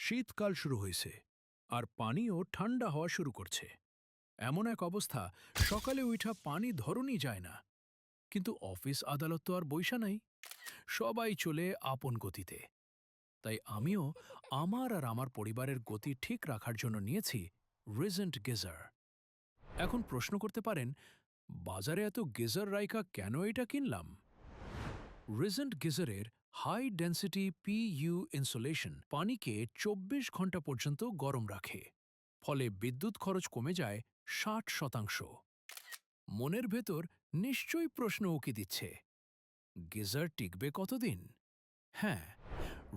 শীতকাল শুরু হয়েছে আর পানিও ঠান্ডা হওয়া শুরু করছে। এমন এক অবস্থা, সকালে উঠা পানি ধরনই যায় না। কিন্তু অফিস আদালত তো আর বইসা নাই, সবাই চলে আপন গতিতে। তাই আমিও আমার আর আমার পরিবারের গতি ঠিক রাখার জন্য নিয়েছি রিজেন্ট গিজার। এখন প্রশ্ন করতে পারেন, বাজারে এত গিজার রাইখা কেন এটা কিনলাম? রিজেন্ট গিজারের হাই ডেন্সিটি পিইউ ইনসুলেশন পানিকে ২৪ ঘন্টা পর্যন্ত গরম রাখে, ফলে বিদ্যুৎ খরচ কমে যায় ৬০%। মনের ভেতর নিশ্চয়ই প্রশ্ন উকি দিচ্ছে, গিজার টিকবে কতদিন? হ্যাঁ,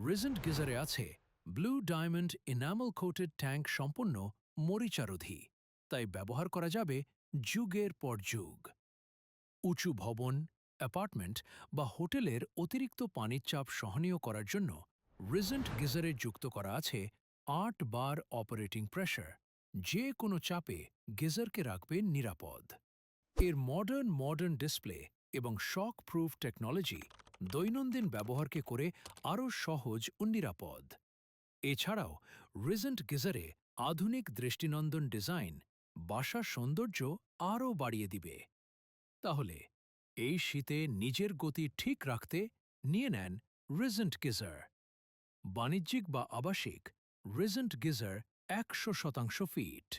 রিজেন্ট গিজারে আছে blue diamond enamel coated tank সম্পন্ন মরিচারোধী, তাই ব্যবহার করা যাবে যুগের পর যুগ। উঁচু ভবন, অ্যাপার্টমেন্ট বা হোটেলের অতিরিক্ত পানির চাপ সহনীয় করার জন্য রিজেন্ট গিজারে যুক্ত করা আছে ৮ বার অপারেটিং প্রেশার, যে কোনো চাপে গিজারকে রাখবে নিরাপদ। এর মডার্ন ডিসপ্লে এবং শক প্রুফ টেকনোলজি দৈনন্দিন ব্যবহারকে করে আরও সহজ ও নিরাপদ। এছাড়াও রিজেন্ট গিজারে আধুনিক দৃষ্টিনন্দন ডিজাইন বাসার সৌন্দর্য আরও বাড়িয়ে দিবে। তাহলে এই শীতে নিজের গতি ঠিক রাখতে নিয়ে নেন রিজেন্ট গিজার। বাণিজ্যিক বা আবাসিক, রিজেন্ট গিজার ১০০% ফিট।